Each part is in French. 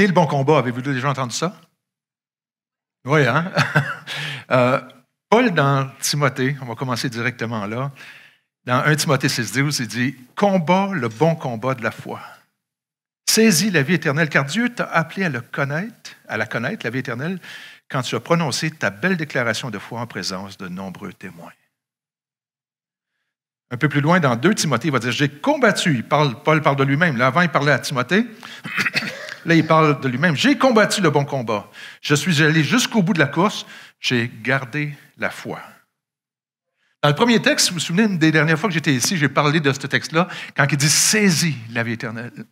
Mener le bon combat, avez-vous déjà entendu ça? Oui, hein? Paul, dans Timothée, on va commencer directement là, dans 1 Timothée 6,12, il dit « Combat le bon combat de la foi. Saisis la vie éternelle, car Dieu t'a appelé à la connaître, la vie éternelle, quand tu as prononcé ta belle déclaration de foi en présence de nombreux témoins. » Un peu plus loin, dans 2 Timothée, il va dire « J'ai combattu », Paul parle de lui-même, là, avant il parlait à Timothée, là il parle de lui-même, « J'ai combattu le bon combat, je suis allé jusqu'au bout de la course, j'ai gardé la foi. » Dans le premier texte, vous vous souvenez, une des dernières fois que j'étais ici, j'ai parlé de ce texte-là, quand il dit « Saisis la vie éternelle ».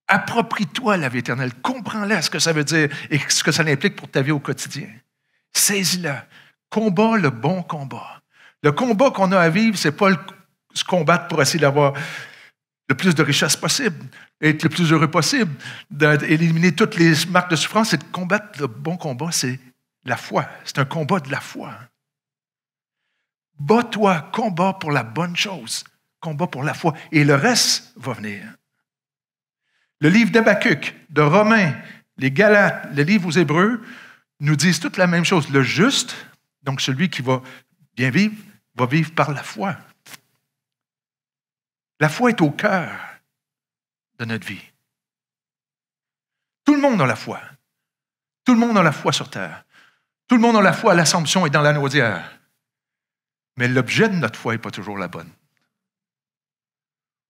Approprie-toi la vie éternelle, comprends-la, ce que ça veut dire et ce que ça implique pour ta vie au quotidien. Saisis-la, combat le bon combat. Le combat qu'on a à vivre, ce n'est pas se combattre pour essayer d'avoir le plus de richesse possible, être le plus heureux possible, d'éliminer toutes les marques de souffrance, c'est de combattre le bon combat, c'est la foi. C'est un combat de la foi. Bats-toi, combat pour la bonne chose, combat pour la foi, et le reste va venir. Le livre d'Habakkuk, de Romains, les Galates, le livre aux Hébreux, nous disent toute la même chose. Le juste, donc celui qui va bien vivre, va vivre par la foi. La foi est au cœur de notre vie. Tout le monde a la foi. Tout le monde a la foi sur terre. Tout le monde a la foi à l'Assomption et dans la Naudière. Mais l'objet de notre foi n'est pas toujours la bonne.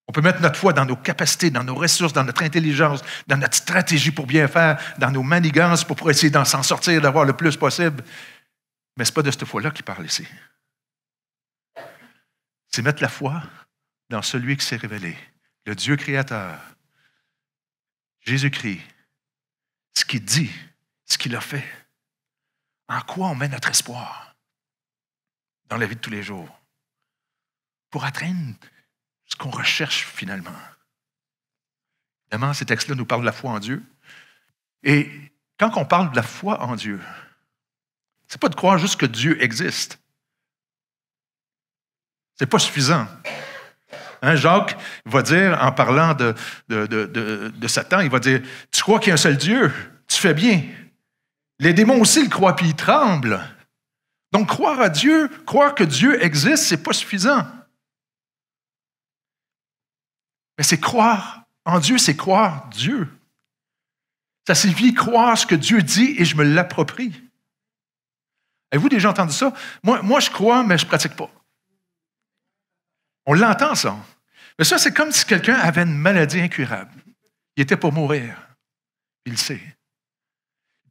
On peut mettre notre foi dans nos capacités, dans nos ressources, dans notre intelligence, dans notre stratégie pour bien faire, dans nos manigances pour essayer d'en s'en sortir, d'avoir le plus possible. Mais ce n'est pas de cette foi-là qu'il parle ici. C'est mettre la foi dans celui qui s'est révélé, le Dieu créateur, Jésus-Christ, ce qu'il dit, ce qu'il a fait. En quoi on met notre espoir dans la vie de tous les jours pour atteindre ce qu'on recherche finalement. Évidemment, ces textes-là nous parlent de la foi en Dieu. Et quand on parle de la foi en Dieu, ce n'est pas de croire juste que Dieu existe. Ce n'est pas suffisant. Hein, Jacques va dire, en parlant de Satan, il va dire, « Tu crois qu'il y a un seul Dieu, tu fais bien. » Les démons aussi le croient, puis ils tremblent. Donc, croire à Dieu, croire que Dieu existe, ce n'est pas suffisant. Mais c'est croire en Dieu, c'est croire Dieu. Ça signifie croire ce que Dieu dit et je me l'approprie. Avez-vous déjà entendu ça? Moi, je crois, mais je ne pratique pas. On l'entend, ça. Mais ça, c'est comme si quelqu'un avait une maladie incurable. Il était pour mourir. Il le sait.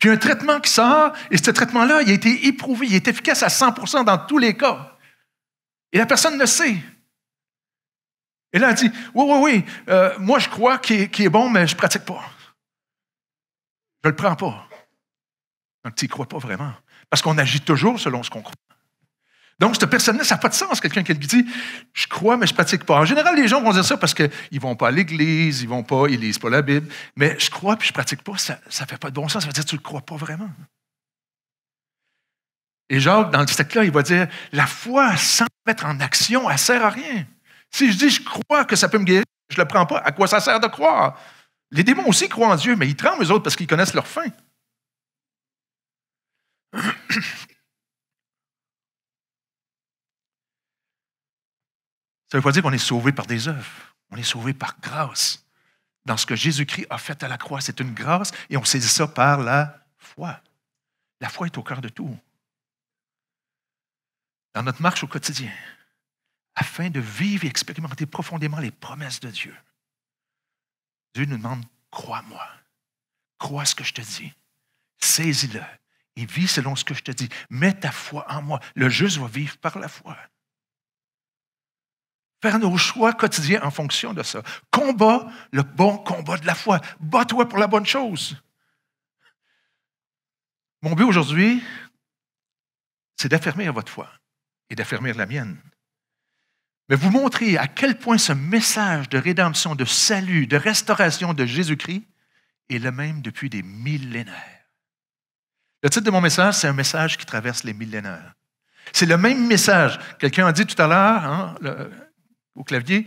Puis un traitement qui sort, et ce traitement-là, il a été éprouvé, il est efficace à 100% dans tous les cas. Et la personne le sait. Et là, elle dit, oui, moi je crois qu'il est bon, mais je ne pratique pas. Je ne le prends pas. Donc, tu n'y crois pas vraiment. Parce qu'on agit toujours selon ce qu'on croit. Donc, cette personne-là, ça n'a pas de sens, quelqu'un qui dit, je crois, mais je ne pratique pas. En général, les gens vont dire ça parce qu'ils ne vont pas à l'église, ils ne lisent pas la Bible. Mais je crois, puis je ne pratique pas, ça ne fait pas de bon sens. Ça veut dire que tu ne le crois pas vraiment. Et Jacques, dans le texte-là, il va dire, la foi sans mettre en action, elle ne sert à rien. Si je dis, je crois que ça peut me guérir, je ne le prends pas. À quoi ça sert de croire? Les démons aussi croient en Dieu, mais ils tremblent, eux autres, parce qu'ils connaissent leur fin. Ça ne veut pas dire qu'on est sauvé par des œuvres. On est sauvé par grâce. Dans ce que Jésus-Christ a fait à la croix, c'est une grâce et on saisit ça par la foi. La foi est au cœur de tout. Dans notre marche au quotidien, afin de vivre et expérimenter profondément les promesses de Dieu. Dieu nous demande, crois-moi. Crois ce que je te dis. Saisis-le et vis selon ce que je te dis. Mets ta foi en moi. Le juste va vivre par la foi. Faire nos choix quotidiens en fonction de ça. Combat le bon combat de la foi. Bats-toi pour la bonne chose. Mon but aujourd'hui, c'est d'affermir votre foi et d'affermir la mienne. Mais vous montrer à quel point ce message de rédemption, de salut, de restauration de Jésus-Christ est le même depuis des millénaires. Le titre de mon message, c'est un message qui traverse les millénaires. C'est le même message. Quelqu'un a dit tout à l'heure, au clavier,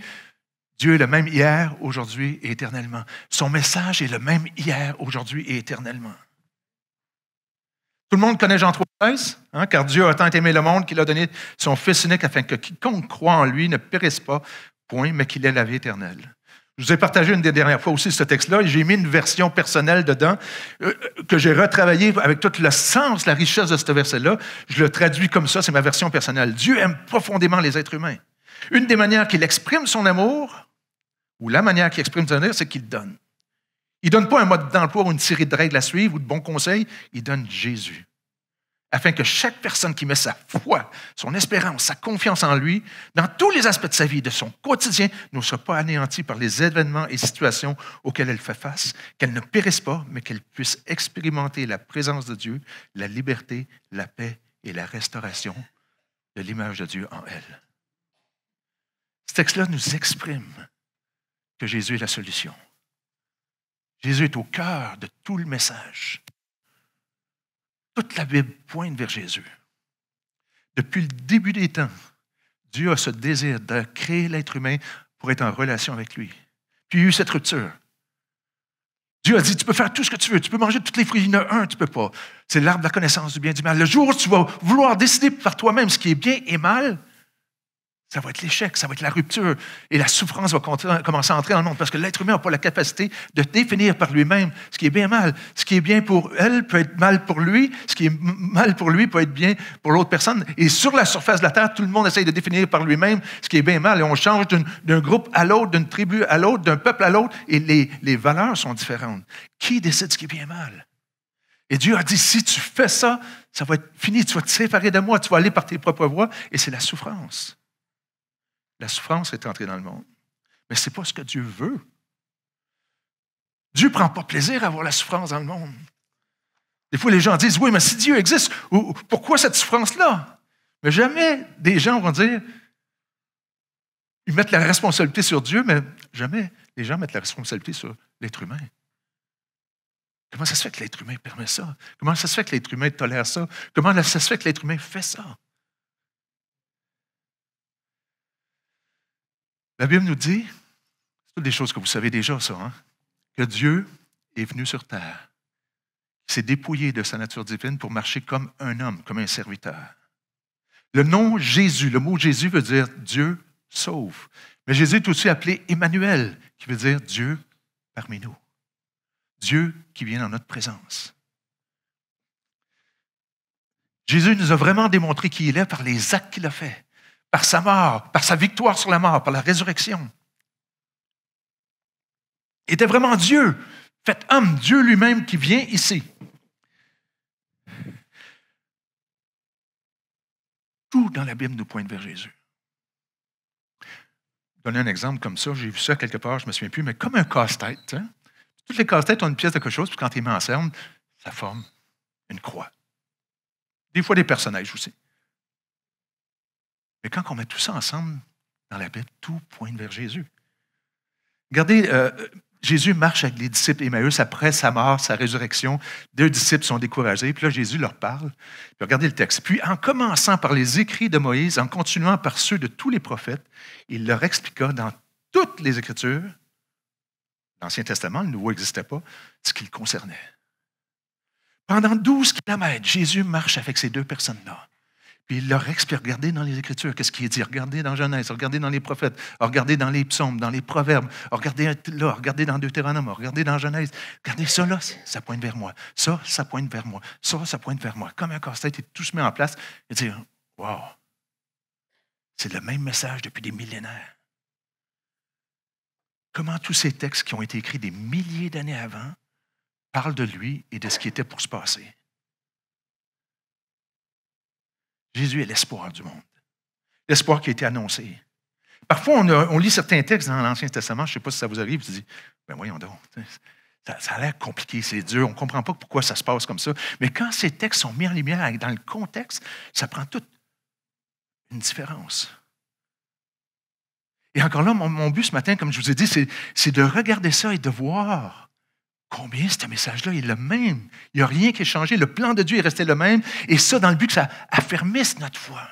Dieu est le même hier, aujourd'hui et éternellement. Son message est le même hier, aujourd'hui et éternellement. Tout le monde connaît Jean 3,13, car Dieu a tant aimé le monde qu'il a donné son Fils unique afin que quiconque croit en lui ne périsse pas, point, mais qu'il ait la vie éternelle. Je vous ai partagé une des dernières fois aussi ce texte-là et j'ai mis une version personnelle dedans que j'ai retravaillée avec tout le sens, la richesse de ce verset-là. Je le traduis comme ça, c'est ma version personnelle. Dieu aime profondément les êtres humains. Une des manières qu'il exprime son amour, ou la manière qu'il exprime son amour, c'est qu'il donne. Il ne donne pas un mode d'emploi ou une série de règles à suivre ou de bons conseils, il donne Jésus. Afin que chaque personne qui met sa foi, son espérance, sa confiance en lui, dans tous les aspects de sa vie, de son quotidien, ne soit pas anéantie par les événements et situations auxquels elle fait face, qu'elle ne périsse pas, mais qu'elle puisse expérimenter la présence de Dieu, la liberté, la paix et la restauration de l'image de Dieu en elle. Ce texte-là nous exprime que Jésus est la solution. Jésus est au cœur de tout le message. Toute la Bible pointe vers Jésus. Depuis le début des temps, Dieu a ce désir de créer l'être humain pour être en relation avec lui. Puis il y a eu cette rupture. Dieu a dit, tu peux faire tout ce que tu veux, tu peux manger tous les fruits, il y en a un, tu ne peux pas. C'est l'arbre de la connaissance du bien et du mal. Le jour où tu vas vouloir décider par toi-même ce qui est bien et mal, ça va être l'échec, ça va être la rupture. Et la souffrance va commencer à entrer en monde parce que l'être humain n'a pas la capacité de définir par lui-même ce qui est bien et mal. Ce qui est bien pour elle peut être mal pour lui. Ce qui est mal pour lui peut être bien pour l'autre personne. Et sur la surface de la terre, tout le monde essaye de définir par lui-même ce qui est bien et mal. Et on change d'un groupe à l'autre, d'une tribu à l'autre, d'un peuple à l'autre. Et les valeurs sont différentes. Qui décide ce qui est bien et mal? Et Dieu a dit, si tu fais ça, ça va être fini. Tu vas te séparer de moi. Tu vas aller par tes propres voies. Et c'est la souffrance. La souffrance est entrée dans le monde. Mais ce n'est pas ce que Dieu veut. Dieu ne prend pas plaisir à avoir la souffrance dans le monde. Des fois, les gens disent, oui, mais si Dieu existe, pourquoi cette souffrance-là? Mais jamais des gens vont dire, ils mettent la responsabilité sur Dieu, mais jamais les gens mettent la responsabilité sur l'être humain. Comment ça se fait que l'être humain permet ça? Comment ça se fait que l'être humain tolère ça? Comment ça se fait que l'être humain fait ça? La Bible nous dit, c'est toutes des choses que vous savez déjà, ça, que Dieu est venu sur terre. Il s'est dépouillé de sa nature divine pour marcher comme un homme, comme un serviteur. Le nom Jésus, le mot Jésus veut dire Dieu sauve. Mais Jésus est aussi appelé Emmanuel, qui veut dire Dieu parmi nous. Dieu qui vient dans notre présence. Jésus nous a vraiment démontré qui il est par les actes qu'il a faits. Par sa mort, par sa victoire sur la mort, par la résurrection. Il était vraiment Dieu, fait homme, Dieu lui-même qui vient ici. Tout dans la Bible nous pointe vers Jésus. Je vais donner un exemple comme ça, j'ai vu ça quelque part, je ne me souviens plus, mais comme un casse-tête. Toutes les casse-têtes ont une pièce de quelque chose, puis quand tu les mets ensemble, ça forme une croix. Des fois des personnages aussi. Mais quand on met tout ça ensemble dans la Bible, tout pointe vers Jésus. Regardez, Jésus marche avec les disciples Emmaüs après sa mort, sa résurrection. 2 disciples sont découragés. Puis là, Jésus leur parle. Puis regardez le texte. Puis en commençant par les écrits de Moïse, en continuant par ceux de tous les prophètes, il leur expliqua dans toutes les Écritures, l'Ancien Testament, le Nouveau n'existait pas, ce qui le concernait. Pendant 12 kilomètres, Jésus marche avec ces deux personnes-là. Puis il leur explique, regardez dans les Écritures, qu'est-ce qu'il dit? Regardez dans Genèse, regardez dans les prophètes, regardez dans les psaumes, dans les proverbes, regardez là, regardez dans Deutéronome, regardez dans Genèse. Regardez ça là, ça pointe vers moi. Ça pointe vers moi. Ça pointe vers moi. Comme un casse-tête, et tout se met en place. Et dire, wow, c'est le même message depuis des millénaires. Comment tous ces textes qui ont été écrits des milliers d'années avant parlent de lui et de ce qui était pour se passer. Jésus est l'espoir du monde. L'espoir qui a été annoncé. Parfois, on lit certains textes dans l'Ancien Testament, je ne sais pas si ça vous arrive, vous dites, ben voyons donc, ça a l'air compliqué, c'est dur, on ne comprend pas pourquoi ça se passe comme ça. Mais quand ces textes sont mis en lumière dans le contexte, ça prend toute une différence. Et encore là, mon but ce matin, comme je vous ai dit, c'est de regarder ça et de voir combien ce message-là est le même. Il n'y a rien qui est changé. Le plan de Dieu est resté le même. Et ça, dans le but que ça affermisse notre foi.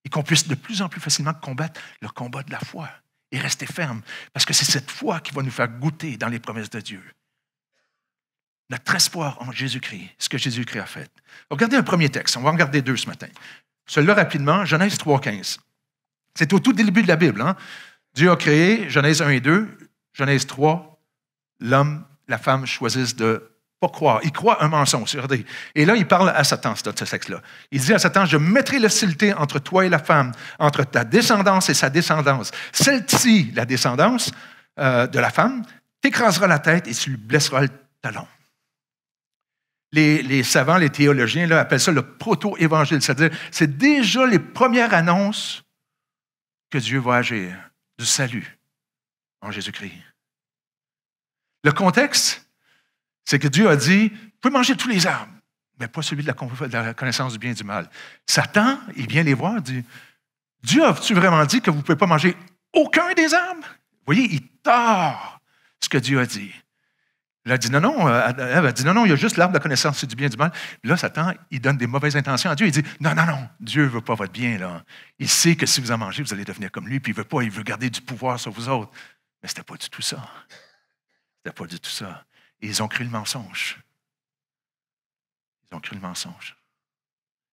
Et qu'on puisse de plus en plus facilement combattre le combat de la foi. et rester ferme, parce que c'est cette foi qui va nous faire goûter dans les promesses de Dieu. Notre espoir en Jésus-Christ, ce que Jésus-Christ a fait. Regardez un premier texte, on va en regarder deux ce matin. Celui-là rapidement, Genèse 3,15. C'est au tout début de la Bible. Hein? Dieu a créé, Genèse 1 et 2, Genèse 3, l'homme, la femme choisissent de pas croire. Ils croient un mensonge. Regardez. Et là, il parle à Satan, ce texte-là. Il dit à Satan, je mettrai l'hostilité entre toi et la femme, entre ta descendance et sa descendance. Celle-ci, la descendance de la femme, t'écrasera la tête et tu lui blesseras le talon. Les savants, les théologiens, là, appellent ça le proto-évangile, c'est-à-dire c'est déjà les premières annonces que Dieu va agir, du salut en Jésus-Christ. Le contexte, c'est que Dieu a dit, vous pouvez manger tous les arbres, mais pas celui de la connaissance du bien et du mal. Satan, il vient les voir, dit, Dieu a-tu vraiment dit que vous ne pouvez pas manger aucun des arbres? Vous voyez, il tord ce que Dieu a dit. Il a dit non, Ève a dit non, il y a juste l'arbre de la connaissance du bien et du mal. Puis là, Satan, il donne des mauvaises intentions à Dieu. Il dit non, Dieu ne veut pas votre bien. Là. Il sait que si vous en mangez, vous allez devenir comme lui, puis il veut garder du pouvoir sur vous autres. Mais ce n'était pas du tout ça. C'était pas du tout ça. Et ils ont cru le mensonge. Ils ont cru le mensonge.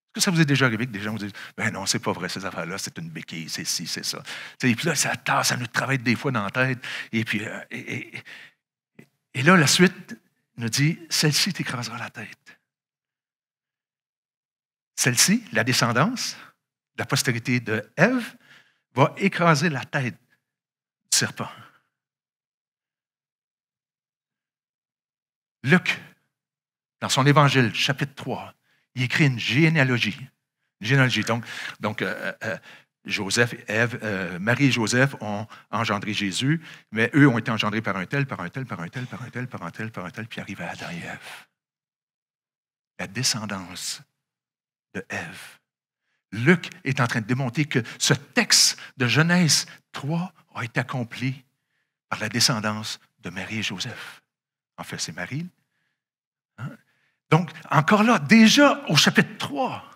Est-ce que ça vous est déjà arrivé que des gens vous disent ben non, c'est pas vrai, ces affaires-là, c'est une béquille, c'est ci, c'est ça. Et puis là, ça nous travaille des fois dans la tête. Et puis. Et là, la suite nous dit, celle-ci t'écrasera la tête. Celle-ci, la descendance, la postérité de Ève, va écraser la tête du serpent. Luc, dans son évangile, chapitre 3, il écrit une généalogie. Donc Joseph, Ève, Marie et Joseph ont engendré Jésus, mais eux ont été engendrés par un tel, par un tel, par un tel, par un tel, par un tel, par un tel, puis arrivent à Adam et Ève. La descendance de Ève. Luc est en train de démontrer que ce texte de Genèse 3 a été accompli par la descendance de Marie et Joseph. En fait, c'est Marie. Hein? Donc, encore là, déjà au chapitre 3,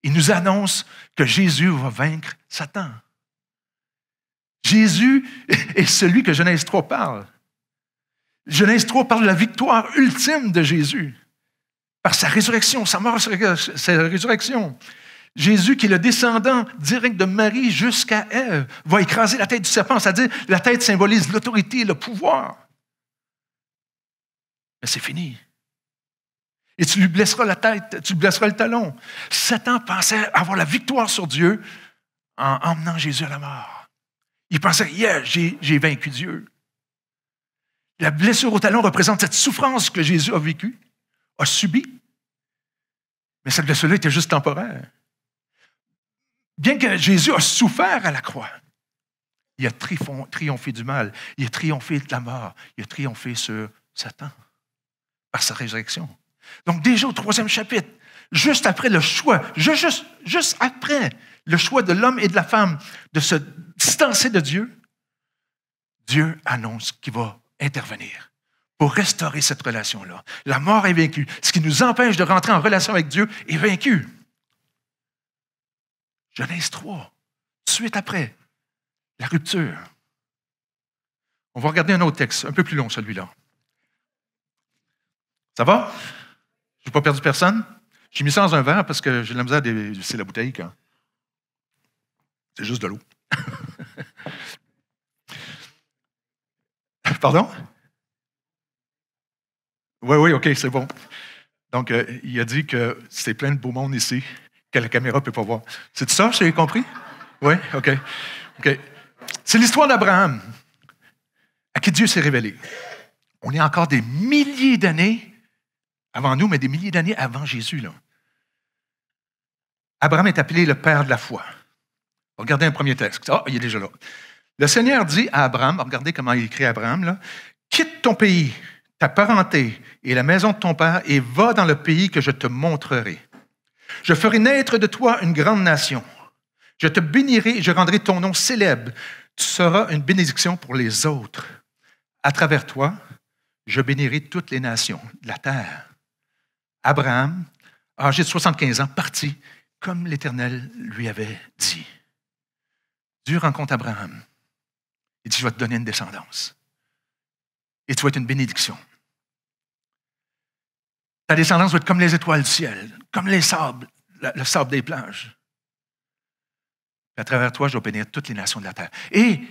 il nous annonce que Jésus va vaincre Satan. Jésus est celui que Genèse 3 parle. Genèse 3 parle de la victoire ultime de Jésus par sa résurrection, sa mort, sa résurrection. Jésus, qui est le descendant direct de Marie jusqu'à Ève, va écraser la tête du serpent, c'est-à-dire la tête symbolise l'autorité, le pouvoir. Mais c'est fini. Et tu lui blesseras la tête, tu lui blesseras le talon. Satan pensait avoir la victoire sur Dieu en emmenant Jésus à la mort. Il pensait, j'ai vaincu Dieu. La blessure au talon représente cette souffrance que Jésus a vécue, a subie. Mais cette blessure-là était juste temporaire. Bien que Jésus a souffert à la croix, il a triomphé du mal, il a triomphé de la mort, il a triomphé sur Satan par sa résurrection. Donc déjà au 3e chapitre, juste après le choix, juste après le choix de l'homme et de la femme de se distancer de Dieu, Dieu annonce qu'il va intervenir pour restaurer cette relation-là. La mort est vaincue. Ce qui nous empêche de rentrer en relation avec Dieu est vaincu. Genèse 3, tout de suite après, la rupture. On va regarder un autre texte, un peu plus long celui-là. Ça va? Je n'ai pas perdu personne? J'ai mis ça dans un verre parce que j'ai de la misère à dévisser la bouteille quand c'est juste de l'eau. Pardon? Oui, OK, c'est bon. Donc, il a dit que c'est plein de beau monde ici que la caméra ne peut pas voir. C'est ça, j'ai compris? Oui, OK. C'est l'histoire d'Abraham à qui Dieu s'est révélé. On est encore des milliers d'années avant nous, mais des milliers d'années avant Jésus. Là. Abraham est appelé le père de la foi. Regardez un premier texte. Il est déjà là. Le Seigneur dit à Abraham, regardez comment il écrit Abraham, là, quitte ton pays, ta parenté et la maison de ton père et va dans le pays que je te montrerai. Je ferai naître de toi une grande nation. Je te bénirai et je rendrai ton nom célèbre. Tu seras une bénédiction pour les autres. À travers toi, je bénirai toutes les nations de la terre. Abraham, âgé de 75 ans, partit comme l'Éternel lui avait dit. Dieu rencontre Abraham. Il dit, je vais te donner une descendance. Et tu vas être une bénédiction. Ta descendance va être comme les étoiles du ciel, comme les sables, le sable des plages. Et à travers toi, je vais bénir toutes les nations de la terre. Et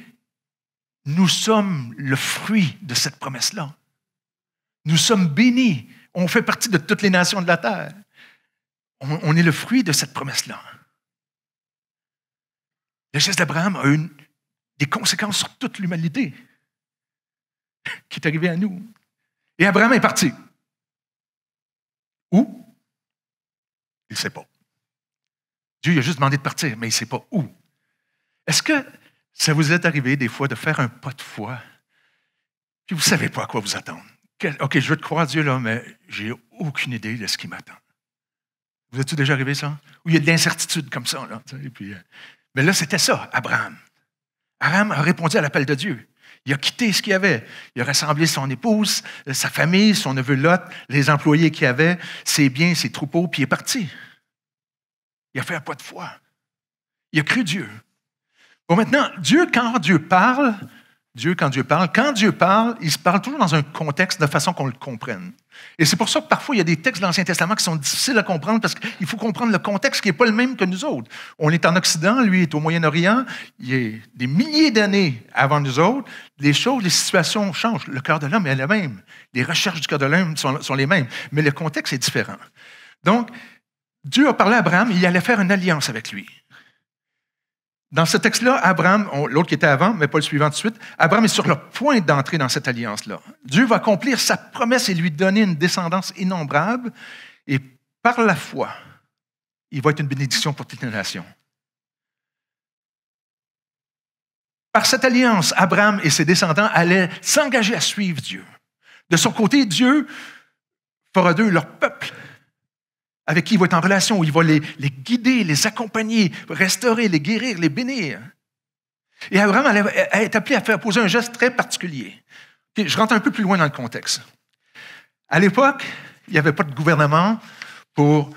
nous sommes le fruit de cette promesse-là. Nous sommes bénis. On fait partie de toutes les nations de la terre. On est le fruit de cette promesse-là. Le geste d'Abraham a eu des conséquences sur toute l'humanité qui est arrivée à nous. Et Abraham est parti. Où? Il ne sait pas. Dieu lui a juste demandé de partir, mais il ne sait pas où. Est-ce que ça vous est arrivé des fois de faire un pas de foi, puis vous ne savez pas à quoi vous attendre? OK, je veux te croire, Dieu, là, mais je n'ai aucune idée de ce qui m'attend. Vous êtes-vous déjà arrivé, ça? Où il y a de l'incertitude comme ça, là. Et puis, mais là, c'était ça, Abraham. Abraham a répondu à l'appel de Dieu. Il a quitté ce qu'il y avait. Il a rassemblé son épouse, sa famille, son neveu Lot, les employés qu'il avait, ses biens, ses troupeaux, puis il est parti. Il a fait un pas de foi. Il a cru Dieu. Bon, maintenant, quand Dieu parle, il se parle toujours dans un contexte de façon qu'on le comprenne. Et c'est pour ça que parfois, il y a des textes de l'Ancien Testament qui sont difficiles à comprendre parce qu'il faut comprendre le contexte qui n'est pas le même que nous autres. On est en Occident, lui est au Moyen-Orient. Il y a des milliers d'années avant nous autres. Les situations changent. Le cœur de l'homme est le même. Les recherches du cœur de l'homme sont les mêmes. Mais le contexte est différent. Donc, Dieu a parlé à Abraham, il allait faire une alliance avec lui. Dans ce texte-là, Abraham, l'autre qui était avant, mais pas le suivant tout de suite, Abraham est sur le point d'entrer dans cette alliance-là. Dieu va accomplir sa promesse et lui donner une descendance innombrable. Et par la foi, il va être une bénédiction pour toutes les nations. Par cette alliance, Abraham et ses descendants allaient s'engager à suivre Dieu. De son côté, Dieu fera d'eux leur peuple, avec qui il va être en relation, où il va les guider, les accompagner, restaurer, les guérir, les bénir. Et Abraham allait être appelé à poser un geste très particulier. Okay, je rentre un peu plus loin dans le contexte. À l'époque, il n'y avait pas de gouvernement pour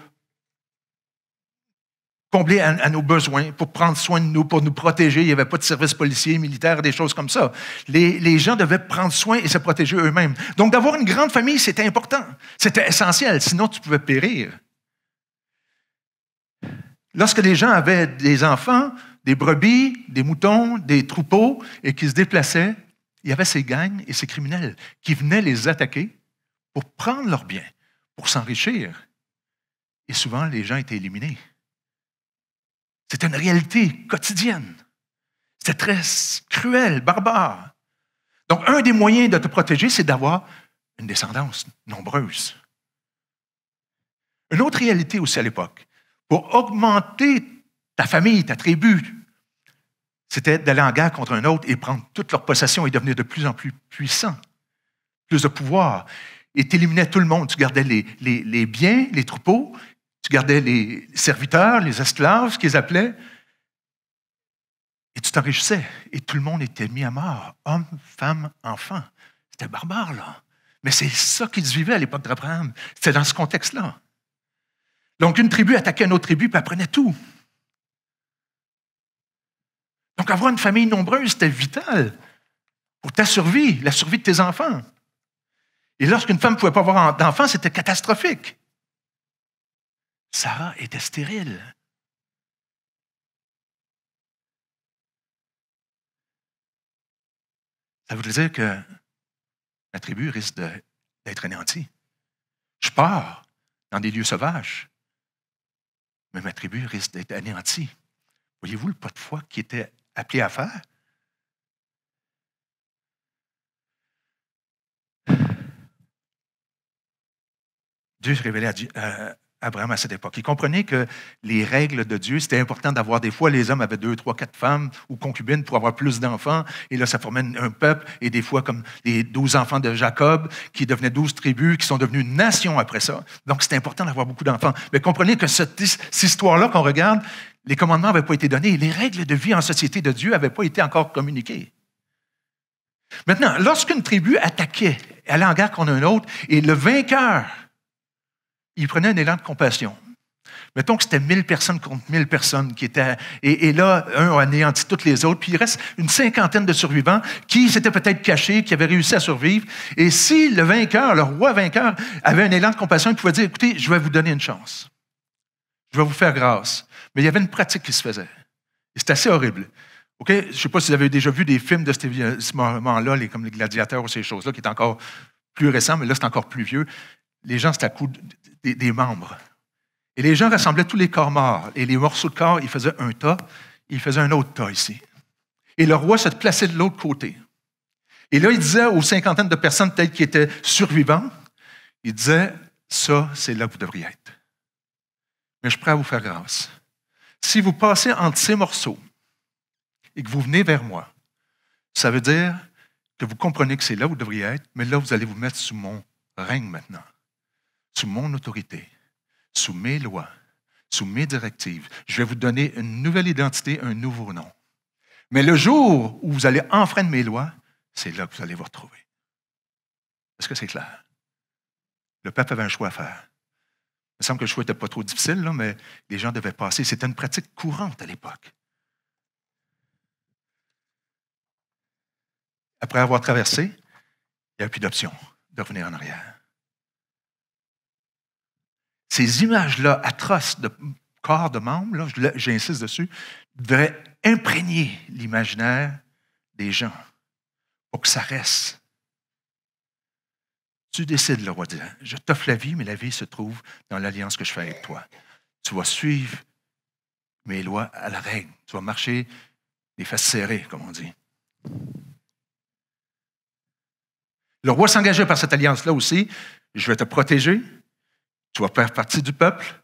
combler à nos besoins, pour prendre soin de nous, pour nous protéger. Il n'y avait pas de services policiers, militaires, des choses comme ça. Les gens devaient prendre soin et se protéger eux-mêmes. Donc, d'avoir une grande famille, c'était important. C'était essentiel, sinon tu pouvais périr. Lorsque les gens avaient des enfants, des brebis, des moutons, des troupeaux, et qui se déplaçaient, il y avait ces gangs et ces criminels qui venaient les attaquer pour prendre leurs biens, pour s'enrichir. Et souvent, les gens étaient éliminés. C'était une réalité quotidienne. C'était très cruel, barbare. Donc, un des moyens de te protéger, c'est d'avoir une descendance nombreuse. Une autre réalité aussi à l'époque, pour augmenter ta famille, ta tribu, c'était d'aller en guerre contre un autre et prendre toute leur possession et devenir de plus en plus puissant, plus de pouvoir. Et tu éliminais tout le monde. Tu gardais les biens, les troupeaux, tu gardais les serviteurs, les esclaves, ce qu'ils appelaient, et tu t'enrichissais. Et tout le monde était mis à mort, hommes, femmes, enfants. C'était barbare, là. Mais c'est ça qu'ils vivaient à l'époque d'Abraham. C'était dans ce contexte-là. Donc, une tribu attaquait une autre tribu, puis elle prenait tout. Donc, avoir une famille nombreuse, c'était vital pour ta survie, la survie de tes enfants. Et lorsqu'une femme ne pouvait pas avoir d'enfants, c'était catastrophique. Sarah était stérile. Ça voudrait dire que ma tribu risque d'être anéantie. Je pars dans des lieux sauvages, mais ma tribu risque d'être anéantie. Voyez-vous le pas de foi qui était appelé à faire? Dieu se révélait à Abraham à cette époque. Il comprenait que les règles de Dieu, c'était important d'avoir des fois, les hommes avaient 2, 3, 4 femmes ou concubines pour avoir plus d'enfants. Et là, ça formait un peuple. Et des fois, comme les 12 enfants de Jacob, qui devenaient 12 tribus, qui sont devenues une nation après ça. Donc, c'était important d'avoir beaucoup d'enfants. Mais comprenez que cette histoire-là qu'on regarde, les commandements n'avaient pas été donnés. Les règles de vie en société de Dieu n'avaient pas été encore communiquées. Maintenant, lorsqu'une tribu attaquait, allait en guerre contre un autre, et le vainqueur, il prenait un élan de compassion. Mettons que c'était 1000 personnes contre 1000 personnes qui étaient... Et là, un a anéanti toutes les autres, puis il reste une cinquantaine de survivants qui s'étaient peut-être cachés, qui avaient réussi à survivre. Et si le vainqueur, le roi vainqueur, avait un élan de compassion, il pouvait dire, écoutez, je vais vous donner une chance. Je vais vous faire grâce. Mais il y avait une pratique qui se faisait. Et c'est assez horrible. OK? Je ne sais pas si vous avez déjà vu des films de ce moment-là, comme les gladiateurs ou ces choses-là, qui est encore plus récent, mais là, c'est encore plus vieux. Les gens, c'était à coup des membres. Et les gens rassemblaient tous les corps morts. Et les morceaux de corps, ils faisaient un tas, ils faisaient un autre tas ici. Et le roi se plaçait de l'autre côté. Et là, il disait aux cinquantaines de personnes peut-être qui étaient survivantes, il disait, ça, c'est là que vous devriez être. Mais je suis prêt à vous faire grâce. Si vous passez entre ces morceaux et que vous venez vers moi, ça veut dire que vous comprenez que c'est là où vous devriez être, mais là, vous allez vous mettre sous mon règne maintenant, sous mon autorité, sous mes lois, sous mes directives. Je vais vous donner une nouvelle identité, un nouveau nom. Mais le jour où vous allez enfreindre mes lois, c'est là que vous allez vous retrouver. Est-ce que c'est clair? Le peuple avait un choix à faire. Il me semble que le choix n'était pas trop difficile, là, mais les gens devaient passer. C'était une pratique courante à l'époque. Après avoir traversé, il n'y avait plus d'option de revenir en arrière. Ces images-là atroces de corps de membres, là, j'insiste dessus, devraient imprégner l'imaginaire des gens pour que ça reste. Tu décides, le roi dit, je t'offre la vie, mais la vie se trouve dans l'alliance que je fais avec toi. Tu vas suivre mes lois à la règle. Tu vas marcher les fesses serrées, comme on dit. Le roi s'engageait par cette alliance-là aussi. Je vais te protéger. Tu vas faire partie du peuple.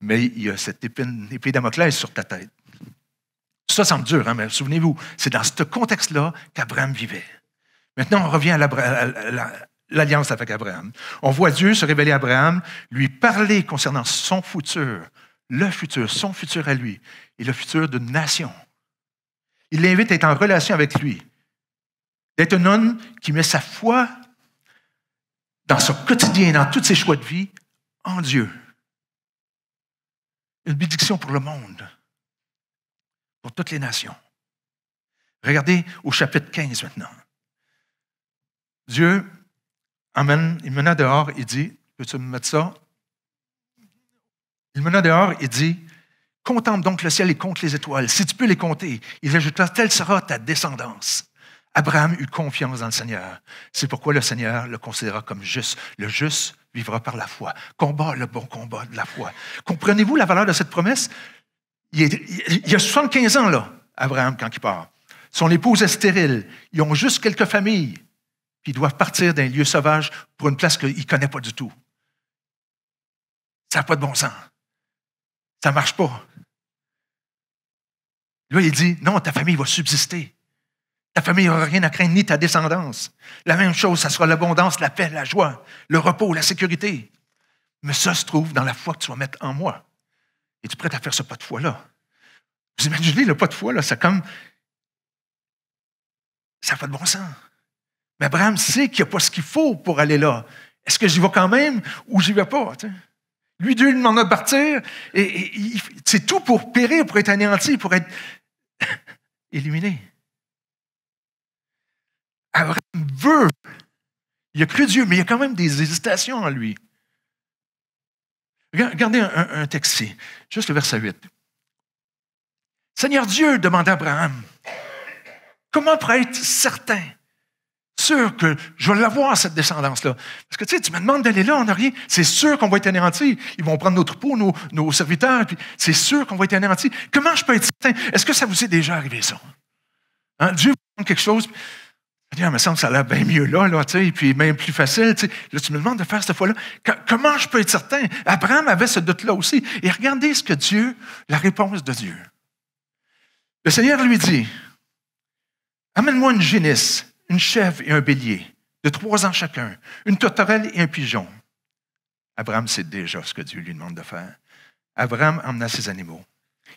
Mais il y a cette épée Damoclès sur ta tête. Ça semble dur, hein, mais souvenez-vous, c'est dans ce contexte-là qu'Abraham vivait. Maintenant, on revient à l'alliance avec Abraham. On voit Dieu se révéler à Abraham, lui parler concernant son futur, son futur à lui, et le futur d'une nation. Il l'invite à être en relation avec lui, d'être un homme qui met sa foi dans son quotidien, dans tous ses choix de vie, en Dieu. Une bénédiction pour le monde, pour toutes les nations. Regardez au chapitre 15 maintenant. Dieu il mena dehors, il dit, peux-tu me mettre ça? Il mena dehors, il dit, contemple donc le ciel et compte les étoiles. Si tu peux les compter, il ajouta, telle sera ta descendance. Abraham eut confiance dans le Seigneur. C'est pourquoi le Seigneur le considéra comme juste. Le juste vivra par la foi. Combat le bon combat de la foi. Comprenez-vous la valeur de cette promesse? Il a 75 ans, là, Abraham, quand il part. Son épouse est stérile. Ils ont juste quelques familles. Puis ils doivent partir d'un lieu sauvage pour une place qu'il ne connaît pas du tout. Ça n'a pas de bon sens. Ça ne marche pas. Là, il dit, non, ta famille va subsister. Ta famille n'aura rien à craindre, ni ta descendance. La même chose, ça sera l'abondance, la paix, la joie, le repos, la sécurité. Mais ça se trouve dans la foi que tu vas mettre en moi. Es-tu prêt à faire ce pas de foi-là? Vous imaginez le pas de foi, là, c'est comme... Ça n'a pas de bon sens. Mais Abraham sait qu'il n'y a pas ce qu'il faut pour aller là. Est-ce que j'y vais quand même ou j'y vais pas? T'sais? Lui, Dieu lui demande de partir et c'est tout pour périr, pour être anéanti, pour être éliminé. Abraham veut. Il a cru Dieu, mais il y a quand même des hésitations en lui. Regardez un texte ici, juste le verset 8. Seigneur Dieu, demanda Abraham, comment pourrais être certain, sûr que je vais l'avoir, cette descendance-là? Parce que tu me demandes d'aller là, on n'a rien. C'est sûr qu'on va être anéantis. Ils vont prendre nos troupeaux, nos serviteurs, puis c'est sûr qu'on va être anéantis. Comment je peux être certain? Est-ce que ça vous est déjà arrivé, ça? Hein? Dieu vous demande quelque chose, il me semble que ça a l'air bien mieux là, et puis même plus facile. Là, tu me demandes de faire cette fois-là. Comment je peux être certain? Abraham avait ce doute-là aussi. Et regardez ce que la réponse de Dieu. Le Seigneur lui dit, amène-moi une génisse, une chèvre et un bélier, de 3 ans chacun, une tourterelle et un pigeon. Abraham sait déjà ce que Dieu lui demande de faire. Abraham emmena ses animaux.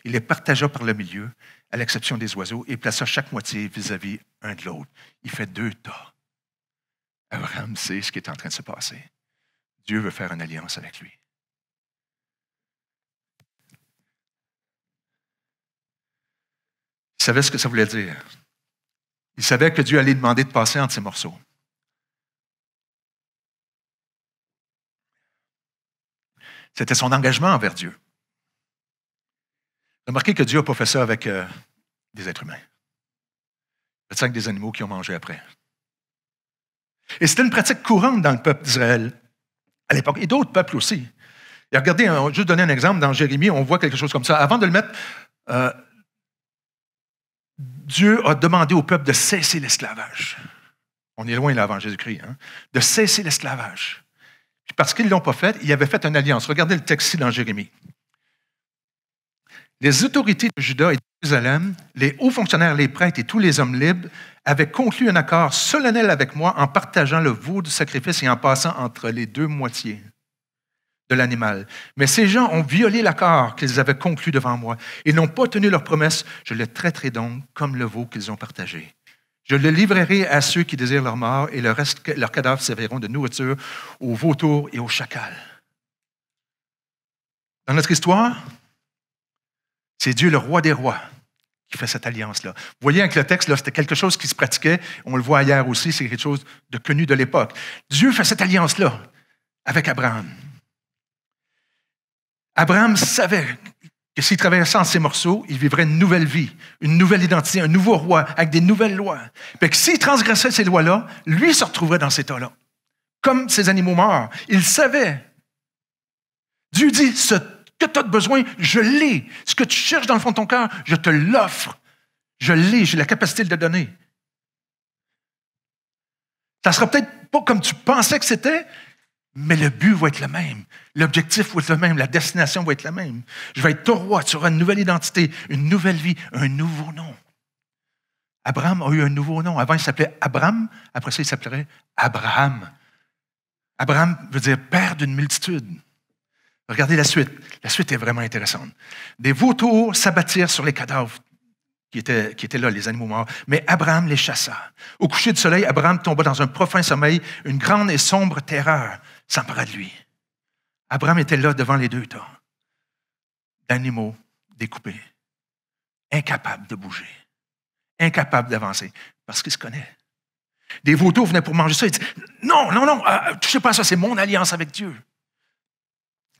Il les partagea par le milieu, à l'exception des oiseaux, et plaça chaque moitié vis-à-vis un de l'autre. Il fait 2 tas. Abraham sait ce qui est en train de se passer. Dieu veut faire une alliance avec lui. Il savait ce que ça voulait dire. Il savait que Dieu allait lui demander de passer entre ces morceaux. C'était son engagement envers Dieu. Remarquez que Dieu n'a pas fait ça avec des êtres humains. Il a fait ça avec des animaux qui ont mangé après. Et c'était une pratique courante dans le peuple d'Israël à l'époque, et d'autres peuples aussi. Et regardez, on va juste donner un exemple, dans Jérémie, on voit quelque chose comme ça. Avant de le mettre, Dieu a demandé au peuple de cesser l'esclavage. On est loin là avant Jésus-Christ, hein? De cesser l'esclavage. Puis parce qu'ils ne l'ont pas fait, il avait fait une alliance. Regardez le texte ici dans Jérémie. Les autorités de Juda et de Jérusalem, les hauts fonctionnaires, les prêtres et tous les hommes libres avaient conclu un accord solennel avec moi en partageant le veau du sacrifice et en passant entre les deux moitiés de l'animal. Mais ces gens ont violé l'accord qu'ils avaient conclu devant moi. Ils n'ont pas tenu leur promesse. Je les traiterai donc comme le veau qu'ils ont partagé. Je le livrerai à ceux qui désirent leur mort et leurs cadavres serviront de nourriture aux vautours et aux chacals. Dans notre histoire, c'est Dieu, le roi des rois, qui fait cette alliance-là. Vous voyez avec le texte, là, c'était quelque chose qui se pratiquait. On le voit ailleurs aussi, c'est quelque chose de connu de l'époque. Dieu fait cette alliance-là avec Abraham. Abraham savait que s'il traversait en ces morceaux, il vivrait une nouvelle vie, une nouvelle identité, un nouveau roi, avec des nouvelles lois. Puis que s'il transgressait ces lois-là, lui se retrouverait dans ces tas-là, comme ces animaux morts. Il savait. Dieu dit, ce que tu as besoin, je l'ai. Ce que tu cherches dans le fond de ton cœur, je te l'offre. Je l'ai, j'ai la capacité de le donner. Ça ne sera peut-être pas comme tu pensais que c'était, mais le but va être le même. L'objectif va être le même. La destination va être la même. Je vais être ton roi. Tu auras une nouvelle identité, une nouvelle vie, un nouveau nom. Abraham a eu un nouveau nom. Avant, il s'appelait Abram. Après ça, il s'appellerait Abraham. Abraham veut dire père d'une multitude. Regardez la suite. La suite est vraiment intéressante. Des vautours s'abattirent sur les cadavres qui étaient là, les animaux morts. Mais Abraham les chassa. Au coucher du soleil, Abraham tomba dans un profond sommeil. Une grande et sombre terreur s'empara de lui. Abraham était là devant les deux tas d'animaux découpés, incapable de bouger, incapable d'avancer, parce qu'il se connaît. Des vautours venaient pour manger ça. Il dit, non, touchez pas à ça, c'est mon alliance avec Dieu.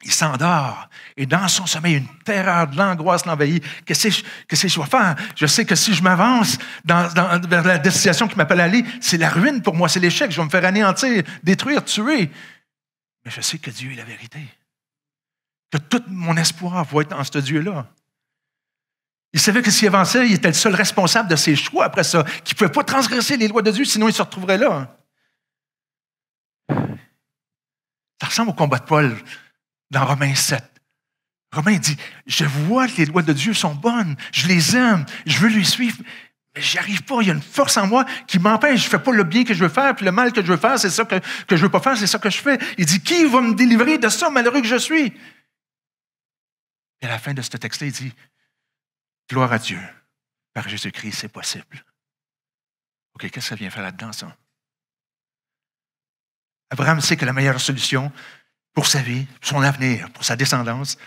Il s'endort et dans son sommeil, une terreur, de l'angoisse l'envahit. Qu'est-ce que je dois faire? Je sais que si je m'avance vers la destination qui m'appelle à aller, c'est la ruine pour moi, c'est l'échec. Je vais me faire anéantir, détruire, tuer. Mais je sais que Dieu est la vérité. Que tout mon espoir va être dans ce Dieu-là. Il savait que s'il avançait, il était le seul responsable de ses choix après ça, qu'il ne pouvait pas transgresser les lois de Dieu, sinon il se retrouverait là. Ça ressemble au combat de Paul dans Romains 7. Romains dit, je vois que les lois de Dieu sont bonnes, je les aime, je veux lui suivre, mais j'y arrive pas. Il y a une force en moi qui m'empêche. Je ne fais pas le bien que je veux faire, puis le mal que je veux faire, c'est ça que je ne veux pas faire, c'est ça que je fais. Il dit, qui va me délivrer de ça, malheureux que je suis? Et à la fin de ce texte-là, il dit, gloire à Dieu, par Jésus-Christ, c'est possible. OK, qu'est-ce que ça vient faire là-dedans, ça? Abraham sait que la meilleure solution pour sa vie, pour son avenir, pour sa descendance,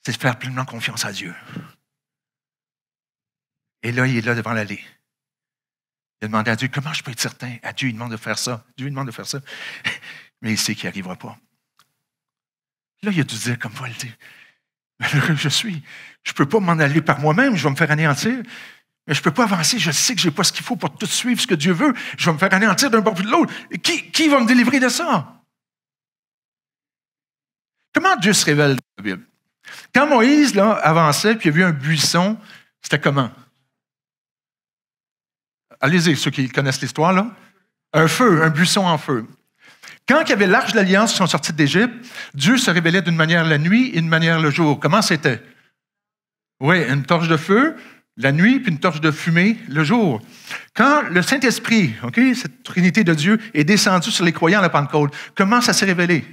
c'est de faire pleinement confiance à Dieu. Et là, il est là devant l'allée. Il a demandé à Dieu, comment je peux être certain? À Dieu, il demande de faire ça. Dieu lui demande de faire ça. Mais il sait qu'il n'y arrivera pas. Là, il a dû dire, comme Paul dit, malheureux je suis. Je ne peux pas m'en aller par moi-même, je vais me faire anéantir. Mais je ne peux pas avancer, je sais que je n'ai pas ce qu'il faut pour tout suivre ce que Dieu veut. Je vais me faire anéantir d'un bord puis de l'autre. Et qui va me délivrer de ça? Comment Dieu se révèle dans la Bible? Quand Moïse là, avançait et il a vu un buisson, c'était comment? Allez-y, ceux qui connaissent l'histoire, là. Un feu, un buisson en feu. Quand il y avait l'Arche de l'Alliance qui sont sortis d'Égypte, Dieu se révélait d'une manière la nuit et d'une manière le jour. Comment c'était? Oui, une torche de feu la nuit, puis une torche de fumée le jour. Quand le Saint-Esprit, okay, cette Trinité de Dieu, est descendu sur les croyants à la Pentecôte, comment ça s'est révélé?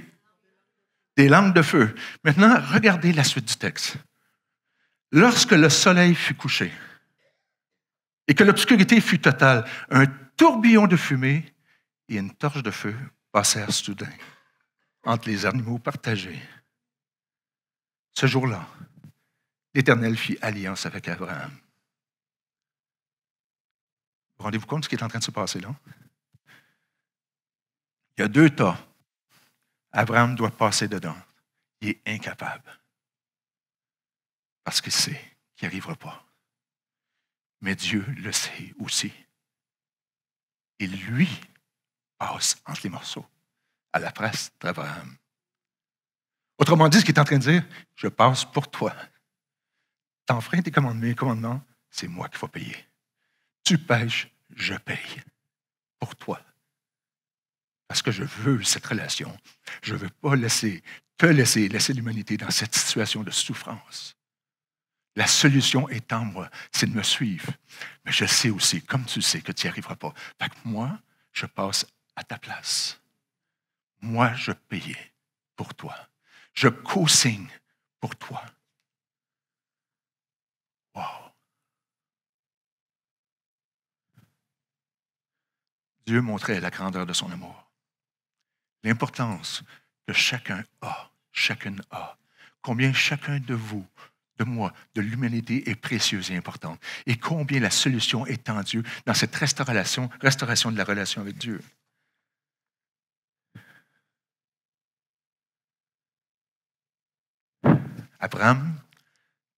Des lampes de feu. Maintenant, regardez la suite du texte. Lorsque le soleil fut couché et que l'obscurité fut totale, un tourbillon de fumée et une torche de feu passèrent soudain entre les animaux partagés. Ce jour-là, l'Éternel fit alliance avec Abraham. Vous rendez-vous compte de ce qui est en train de se passer là? Il y a 2 tas. Abraham doit passer dedans. Il est incapable. Parce qu'il sait qu'il n'y arrivera pas. Mais Dieu le sait aussi. Et lui passe entre les morceaux à la place d'Abraham. Autrement dit, ce qu'il est en train de dire, je passe pour toi. T'enfreins tes commandements, c'est moi qu'il faut payer. Tu pêches, je paye. Pour toi. Parce que je veux cette relation. Je ne veux pas laisser l'humanité dans cette situation de souffrance. La solution est en moi, c'est de me suivre. Mais je sais aussi, comme tu sais, que tu n'y arriveras pas. Fait que moi, je passe à ta place. Moi, je payais pour toi. Je co-signe pour toi. Wow! Dieu montrait la grandeur de son amour. L'importance que chacune a, combien chacun de vous, de moi, de l'humanité est précieuse et importante, et combien la solution est en Dieu dans cette restauration de la relation avec Dieu. Abraham,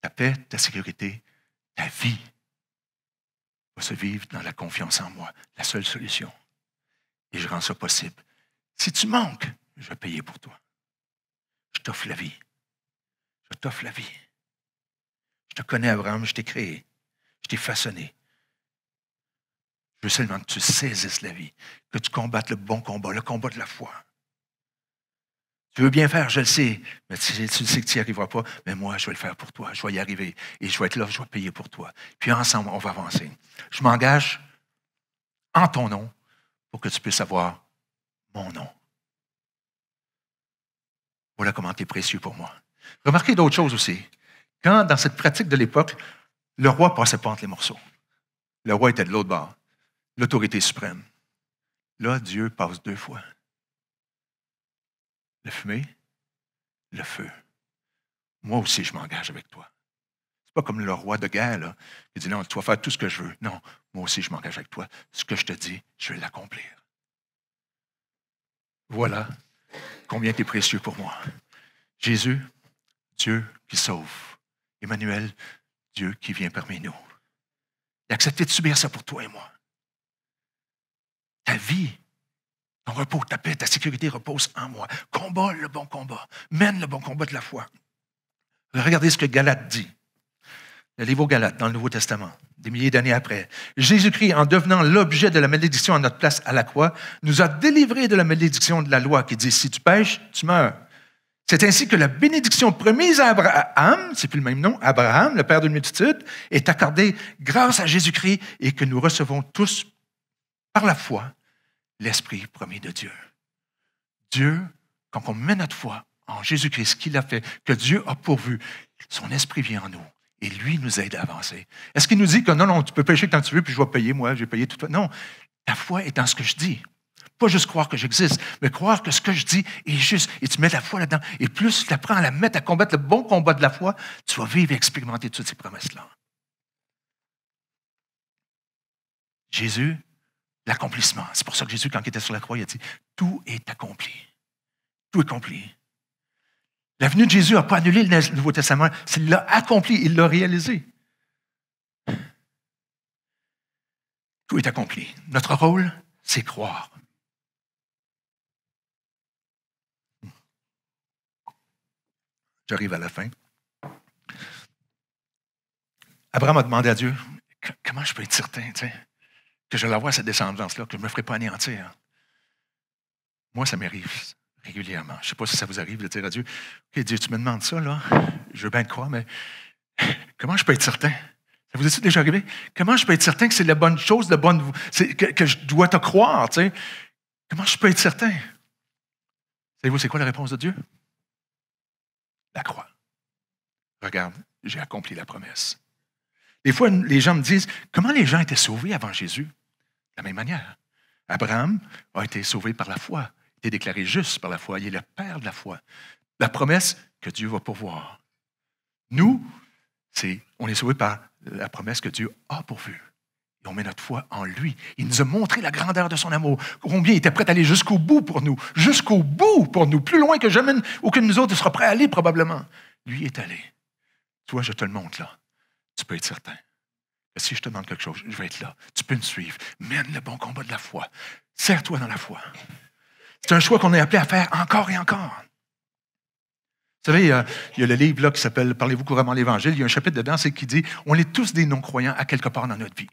ta paix, ta sécurité, ta vie va se vivre dans la confiance en moi, la seule solution. Et je rends ça possible. Si tu manques, je vais payer pour toi. Je t'offre la vie. Je t'offre la vie. Je te connais, Abraham, je t'ai créé. Je t'ai façonné. Je veux seulement que tu saisisses la vie, que tu combattes le bon combat, le combat de la foi. Tu veux bien faire, je le sais, mais tu sais que tu n'y arriveras pas, mais moi, je vais le faire pour toi. Je vais y arriver et je vais être là, je vais payer pour toi. Puis ensemble, on va avancer. Je m'engage en ton nom pour que tu puisses avoir mon nom. Voilà comment tu es précieux pour moi. Remarquez d'autres choses aussi. Quand, dans cette pratique de l'époque, le roi ne passait pas entre les morceaux. Le roi était de l'autre bord, l'autorité suprême. Là, Dieu passe 2 fois. La fumée, le feu. Moi aussi, je m'engage avec toi. Ce n'est pas comme le roi de guerre, là, qui dit non, tu vas faire tout ce que je veux. Non, moi aussi, je m'engage avec toi. Ce que je te dis, je vais l'accomplir. Voilà combien tu es précieux pour moi. Jésus, Dieu qui sauve. Emmanuel, Dieu qui vient parmi nous. Il a accepté de subir ça pour toi et moi. Ta vie, ton repos, ta paix, ta sécurité repose en moi. Combat le bon combat. Mène le bon combat de la foi. Regardez ce que Galate dit. Le livre aux Galates, dans le Nouveau Testament, des milliers d'années après. Jésus-Christ, en devenant l'objet de la malédiction à notre place à la croix, nous a délivrés de la malédiction de la loi qui dit, si tu pêches, tu meurs. C'est ainsi que la bénédiction promise à Abraham, c'est plus le même nom, Abraham, le père d'une multitude, est accordée grâce à Jésus-Christ et que nous recevons tous, par la foi, l'Esprit promis de Dieu. Dieu, quand on met notre foi en Jésus-Christ, ce qu'il a fait, que Dieu a pourvu, son Esprit vient en nous. Et lui nous aide à avancer. Est-ce qu'il nous dit que non, tu peux pécher quand tu veux, puis je vais payer, moi, je vais payer tout. Non, ta foi est dans ce que je dis. Pas juste croire que j'existe, mais croire que ce que je dis est juste. Et tu mets ta foi là-dedans. Et plus tu apprends à la mettre à combattre le bon combat de la foi, tu vas vivre et expérimenter toutes ces promesses-là. Jésus, l'accomplissement. C'est pour ça que Jésus, quand il était sur la croix, il a dit, tout est accompli. Tout est accompli. La venue de Jésus n'a pas annulé le Nouveau Testament, il l'a accompli, il l'a réalisé. Tout est accompli. Notre rôle, c'est croire. J'arrive à la fin. Abraham a demandé à Dieu, comment je peux être certain que je vais avoir cette descendance-là, que je ne me ferai pas anéantir? Moi, ça m'arrive régulièrement. Je ne sais pas si ça vous arrive de dire à Dieu, OK, Dieu, tu me demandes ça, là, je veux bien te croire, mais comment je peux être certain? Ça vous est déjà arrivé? Comment je peux être certain que c'est la bonne chose, que je dois te croire? T'sais? Comment je peux être certain? Savez-vous, c'est quoi la réponse de Dieu? La croix. Regarde, j'ai accompli la promesse. Des fois, les gens me disent, comment les gens étaient sauvés avant Jésus? De la même manière. Abraham a été sauvé par la foi, a été déclaré juste par la foi. Il est le père de la foi. La promesse que Dieu va pourvoir. Nous, on est sauvés par la promesse que Dieu a pourvue. Et on met notre foi en lui. Il nous a montré la grandeur de son amour. Combien il était prêt à aller jusqu'au bout pour nous. Jusqu'au bout pour nous. Plus loin que jamais aucun de nous autres ne sera prêt à aller probablement. Lui est allé. Toi, je te le montre là. Tu peux être certain que si je te demande quelque chose, je vais être là. Tu peux me suivre. Mène le bon combat de la foi. Serre-toi dans la foi. C'est un choix qu'on est appelé à faire encore et encore. Vous savez, il y a le livre là, qui s'appelle « Parlez-vous couramment l'Évangile ». Il y a un chapitre dedans, c'est qui dit « On est tous des non-croyants à quelque part dans notre vie ».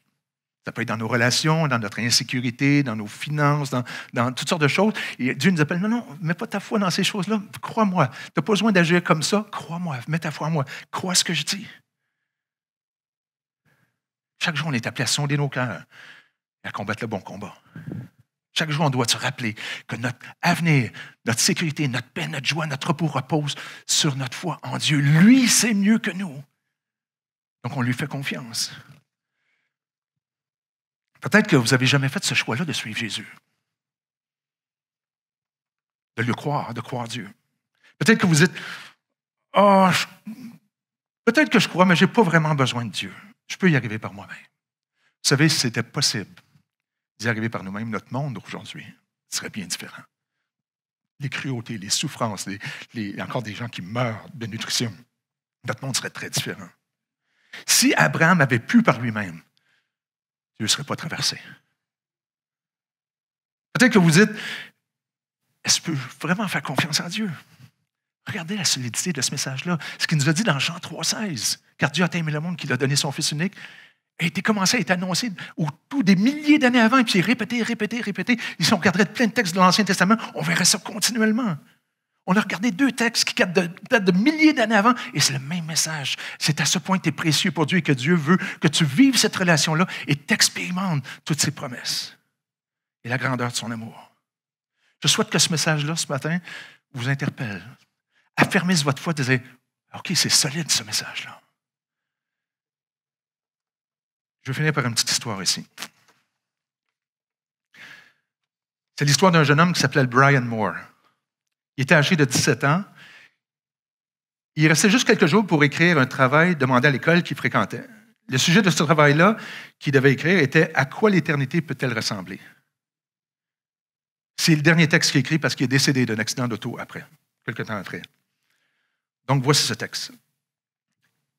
Ça peut être dans nos relations, dans notre insécurité, dans nos finances, dans toutes sortes de choses. Et Dieu nous appelle, non, mets pas ta foi dans ces choses-là. Crois-moi. Tu n'as pas besoin d'agir comme ça. Crois-moi. Mets ta foi en moi. Crois ce que je dis. Chaque jour, on est appelé à sonder nos cœurs et à combattre le bon combat. Chaque jour, on doit se rappeler que notre avenir, notre sécurité, notre paix, notre joie, notre repos reposent sur notre foi en Dieu. Lui, c'est mieux que nous. Donc, on lui fait confiance. Peut-être que vous n'avez jamais fait ce choix-là de suivre Jésus. De le croire, de croire Dieu. Peut-être que vous dites, peut-être que je crois, mais je n'ai pas vraiment besoin de Dieu. Je peux y arriver par moi-même. Vous savez, si c'était possible d'y arriver par nous-mêmes, notre monde aujourd'hui serait bien différent. Les cruautés, les souffrances, encore des gens qui meurent de nutrition, notre monde serait très différent. Si Abraham avait pu par lui-même, Dieu ne serait pas traversé. Peut-être que vous dites, est-ce que je peux vraiment faire confiance en Dieu? Regardez la solidité de ce message-là. Ce qu'il nous a dit dans Jean 3,16, car Dieu a aimé le monde qu'il a donné son Fils unique, a été commencé à être annoncé au tout des milliers d'années avant, et puis répété. Si on regarderait plein de textes de l'Ancien Testament, on verrait ça continuellement. On a regardé 2 textes qui datent de milliers d'années avant, et c'est le même message. C'est à ce point que tu es précieux pour Dieu et que Dieu veut que tu vives cette relation-là et t'expérimentes toutes ses promesses et la grandeur de son amour. Je souhaite que ce message-là, ce matin, vous interpelle. Affermez votre foi, disez, OK, c'est solide ce message-là. Je vais finir par une petite histoire ici. C'est l'histoire d'un jeune homme qui s'appelait Brian Moore. Il était âgé de 17 ans. Il restait juste quelques jours pour écrire un travail demandé à l'école qu'il fréquentait. Le sujet de ce travail-là qu'il devait écrire était « À quoi l'éternité peut-elle ressembler ?» C'est le dernier texte qu'il écrit parce qu'il est décédé d'un accident d'auto après, quelque temps après. Donc, voici ce texte.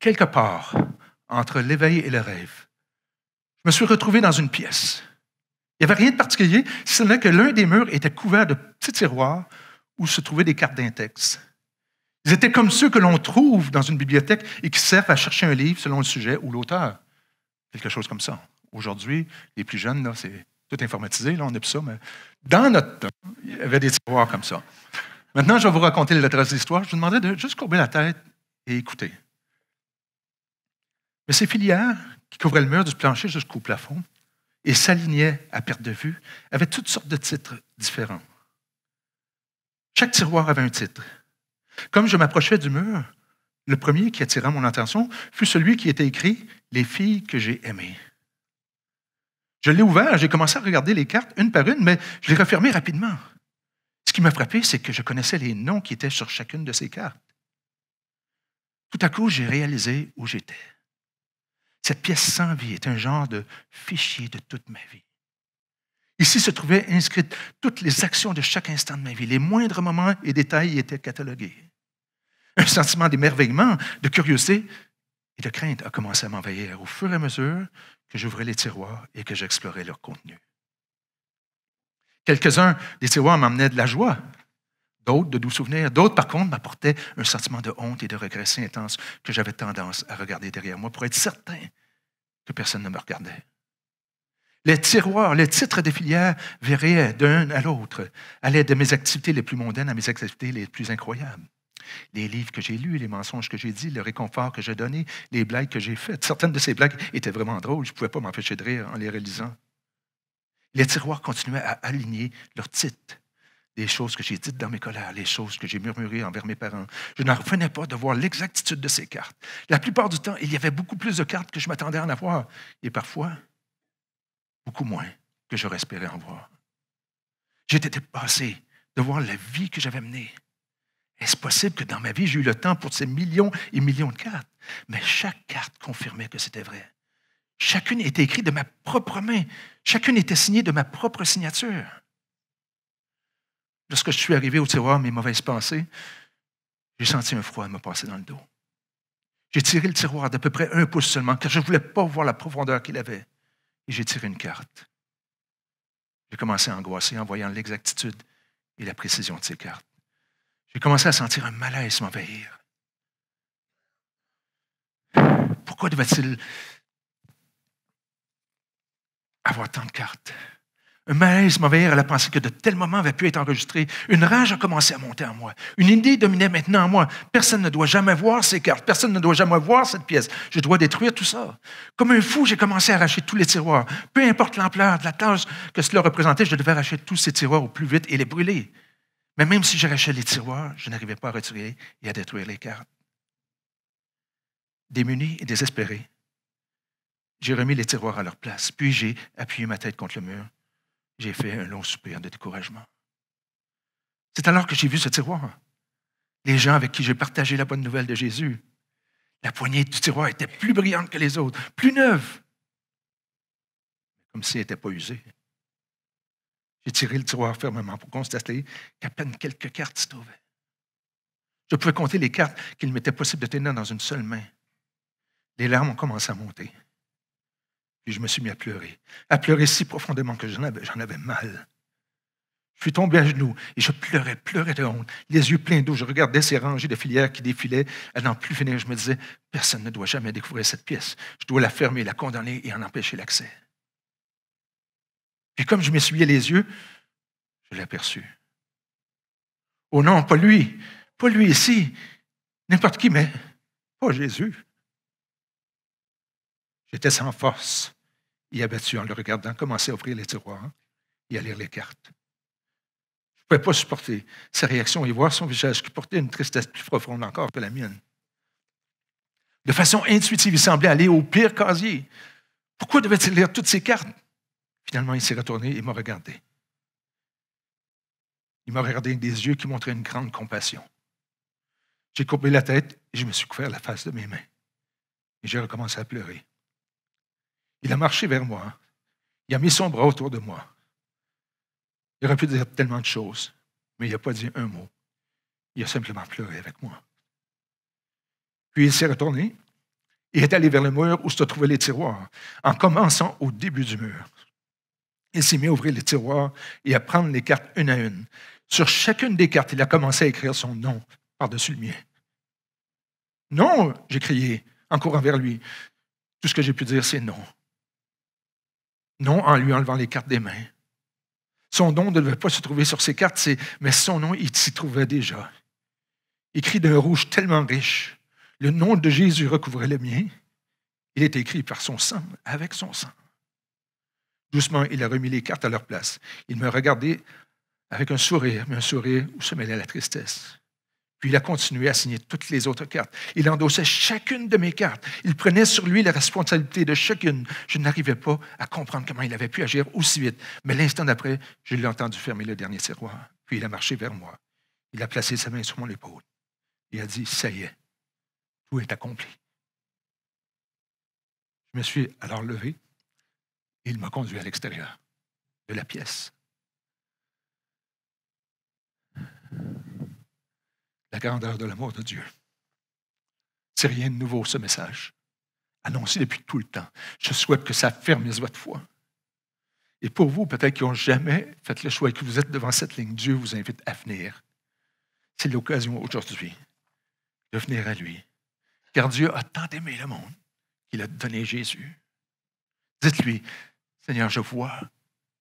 Quelque part, entre l'éveil et le rêve, je me suis retrouvé dans une pièce. Il n'y avait rien de particulier, si ce n'est que l'un des murs était couvert de petits tiroirs où se trouvaient des cartes d'index. Ils étaient comme ceux que l'on trouve dans une bibliothèque et qui servent à chercher un livre selon le sujet ou l'auteur. Quelque chose comme ça. Aujourd'hui, les plus jeunes, là, c'est tout informatisé, là, on n'a plus ça, mais dans notre temps, il y avait des tiroirs comme ça. Maintenant, je vais vous raconter la trace de l'histoire. Je vous demanderai de juste courber la tête et écouter. Mais ces filières qui couvraient le mur du plancher jusqu'au plafond et s'alignaient à perte de vue avaient toutes sortes de titres différents. Chaque tiroir avait un titre. Comme je m'approchais du mur, le premier qui attira mon attention fut celui qui était écrit « Les filles que j'ai aimées ». Je l'ai ouvert, j'ai commencé à regarder les cartes une par une, mais je les refermais rapidement. Ce qui m'a frappé, c'est que je connaissais les noms qui étaient sur chacune de ces cartes. Tout à coup, j'ai réalisé où j'étais. Cette pièce sans vie est un genre de fichier de toute ma vie. Ici se trouvaient inscrites toutes les actions de chaque instant de ma vie. Les moindres moments et détails y étaient catalogués. Un sentiment d'émerveillement, de curiosité et de crainte a commencé à m'envahir au fur et à mesure que j'ouvrais les tiroirs et que j'explorais leur contenu. Quelques-uns des tiroirs m'emmenaient de la joie, d'autres de doux souvenirs, d'autres, par contre, m'apportaient un sentiment de honte et de regret si intense que j'avais tendance à regarder derrière moi pour être certain que personne ne me regardait. Les tiroirs, les titres des filières variaient d'un à l'autre, allaient de mes activités les plus mondaines à mes activités les plus incroyables. Les livres que j'ai lus, les mensonges que j'ai dits, le réconfort que j'ai donné, les blagues que j'ai faites. Certaines de ces blagues étaient vraiment drôles, je ne pouvais pas m'empêcher de rire en les réalisant. Les tiroirs continuaient à aligner leurs titres. Les choses que j'ai dites dans mes colères, les choses que j'ai murmurées envers mes parents. Je n'en revenais pas de voir l'exactitude de ces cartes. La plupart du temps, il y avait beaucoup plus de cartes que je m'attendais à en avoir. Et parfois, beaucoup moins que j'aurais espéré en voir. J'étais dépassé de voir la vie que j'avais menée. Est-ce possible que dans ma vie, j'ai eu le temps pour ces millions et millions de cartes? Mais chaque carte confirmait que c'était vrai. Chacune était écrite de ma propre main. Chacune était signée de ma propre signature. Lorsque je suis arrivé au tiroir, mes mauvaises pensées, j'ai senti un froid me passer dans le dos. J'ai tiré le tiroir d'à peu près 1 pouce seulement, car je ne voulais pas voir la profondeur qu'il avait. Et j'ai tiré une carte. J'ai commencé à angoisser en voyant l'exactitude et la précision de ces cartes. J'ai commencé à sentir un malaise m'envahir. Pourquoi devait-il avoir tant de cartes? Un malaise m'envahir à la pensée que de tels moments avaient pu être enregistrés. Une rage a commencé à monter en moi. Une idée dominait maintenant en moi. Personne ne doit jamais voir ces cartes. Personne ne doit jamais voir cette pièce. Je dois détruire tout ça. Comme un fou, j'ai commencé à arracher tous les tiroirs. Peu importe l'ampleur de la tâche que cela représentait, je devais arracher tous ces tiroirs au plus vite et les brûler. Mais même si j'arrachais les tiroirs, je n'arrivais pas à retirer et à détruire les cartes. Démuni et désespéré, j'ai remis les tiroirs à leur place. Puis j'ai appuyé ma tête contre le mur. J'ai fait un long soupir de découragement. C'est alors que j'ai vu ce tiroir. Les gens avec qui j'ai partagé la bonne nouvelle de Jésus. La poignée du tiroir était plus brillante que les autres, plus neuve, comme si elle n'était pas usée. J'ai tiré le tiroir fermement pour constater qu'à peine quelques cartes s'y trouvaient. Je pouvais compter les cartes qu'il m'était possible de tenir dans une seule main. Les larmes ont commencé à monter. Puis je me suis mis à pleurer si profondément que j'en avais mal. Je suis tombé à genoux et je pleurais de honte. Les yeux pleins d'eau, je regardais ces rangées de filières qui défilaient à n'en plus finir. Je me disais, personne ne doit jamais découvrir cette pièce. Je dois la fermer, la condamner et en empêcher l'accès. Puis comme je m'essuyais les yeux, je l'ai aperçu. Oh non, pas lui ici, n'importe qui, mais pas Jésus. J'étais sans force et abattu en le regardant, commencer à ouvrir les tiroirs et à lire les cartes. Je ne pouvais pas supporter sa réaction et voir son visage qui portait une tristesse plus profonde encore que la mienne. De façon intuitive, il semblait aller au pire casier. Pourquoi devait-il lire toutes ces cartes? Finalement, il s'est retourné et m'a regardé. Il m'a regardé avec des yeux qui montraient une grande compassion. J'ai courbé la tête et je me suis couvert la face de mes mains. Et j'ai recommencé à pleurer. Il a marché vers moi. Il a mis son bras autour de moi. Il aurait pu dire tellement de choses, mais il n'a pas dit un mot. Il a simplement pleuré avec moi. Puis il s'est retourné et est allé vers le mur où se trouvaient les tiroirs, en commençant au début du mur. Il s'est mis à ouvrir les tiroirs et à prendre les cartes une à une. Sur chacune des cartes, il a commencé à écrire son nom par-dessus le mien. Non, j'ai crié en courant vers lui. Tout ce que j'ai pu dire, c'est non. Non en lui enlevant les cartes des mains. Son nom ne devait pas se trouver sur ses cartes, mais son nom, il s'y trouvait déjà. Écrit d'un rouge tellement riche, le nom de Jésus recouvrait le mien. Il était écrit par son sang, avec son sang. Doucement, il a remis les cartes à leur place. Il me regardait avec un sourire, mais un sourire où se mêlait la tristesse. Puis il a continué à signer toutes les autres cartes. Il endossait chacune de mes cartes. Il prenait sur lui la responsabilité de chacune. Je n'arrivais pas à comprendre comment il avait pu agir aussi vite. Mais l'instant d'après, je l'ai entendu fermer le dernier tiroir. Puis il a marché vers moi. Il a placé sa main sur mon épaule. Il a dit, ça y est, tout est accompli. Je me suis alors levé et il m'a conduit à l'extérieur de la pièce. La grandeur de l'amour de Dieu. C'est rien de nouveau, ce message. Annoncé depuis tout le temps. Je souhaite que ça affermisse votre foi. Et pour vous, peut-être qui n'ont jamais fait le choix et que vous êtes devant cette ligne, Dieu vous invite à venir. C'est l'occasion aujourd'hui de venir à lui. Car Dieu a tant aimé le monde qu'il a donné Jésus. Dites-lui, Seigneur, je vois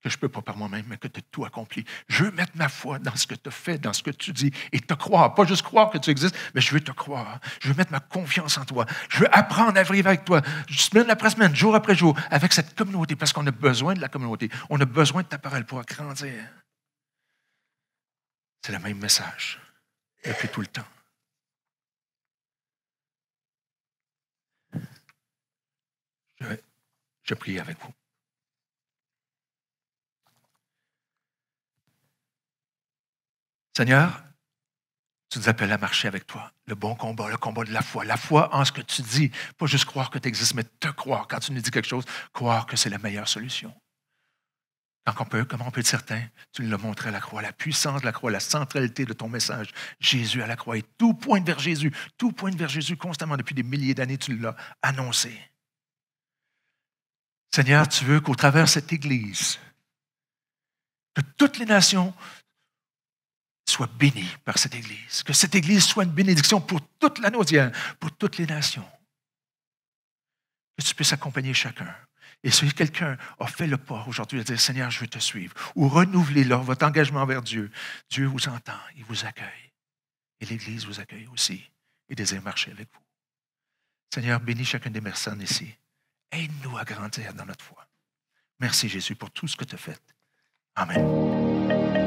que je ne peux pas par moi-même, mais que tu as tout accompli. Je veux mettre ma foi dans ce que tu as fait, dans ce que tu dis, et te croire. Pas juste croire que tu existes, mais je veux te croire. Je veux mettre ma confiance en toi. Je veux apprendre à vivre avec toi, semaine après semaine, jour après jour, avec cette communauté, parce qu'on a besoin de la communauté. On a besoin de ta parole pour grandir. C'est le même message depuis tout le temps. Je prie avec vous. Seigneur, Tu nous appelles à marcher avec toi. Le bon combat, le combat de la foi. La foi en ce que tu dis. Pas juste croire que tu existes, mais te croire. Quand tu nous dis quelque chose, croire que c'est la meilleure solution. Comment on peut être certain? Tu nous l'as montré à la croix, la puissance de la croix, la centralité de ton message. Jésus à la croix. Et tout pointe vers Jésus. Tout pointe vers Jésus constamment. Depuis des milliers d'années, tu l'as annoncé. Seigneur, tu veux qu'au travers de cette Église, que toutes les nations soient bénies par cette Église. Que cette Église soit une bénédiction pour toute la nôtre, pour toutes les nations. Que tu puisses accompagner chacun. Et si quelqu'un a fait le pas aujourd'hui à dire, Seigneur, je veux te suivre, ou renouveler votre engagement envers Dieu, Dieu vous entend, il vous accueille. Et l'Église vous accueille aussi et désire marcher avec vous. Seigneur, bénis chacune des personnes ici. Aide-nous à grandir dans notre foi. Merci Jésus pour tout ce que tu as fait. Amen.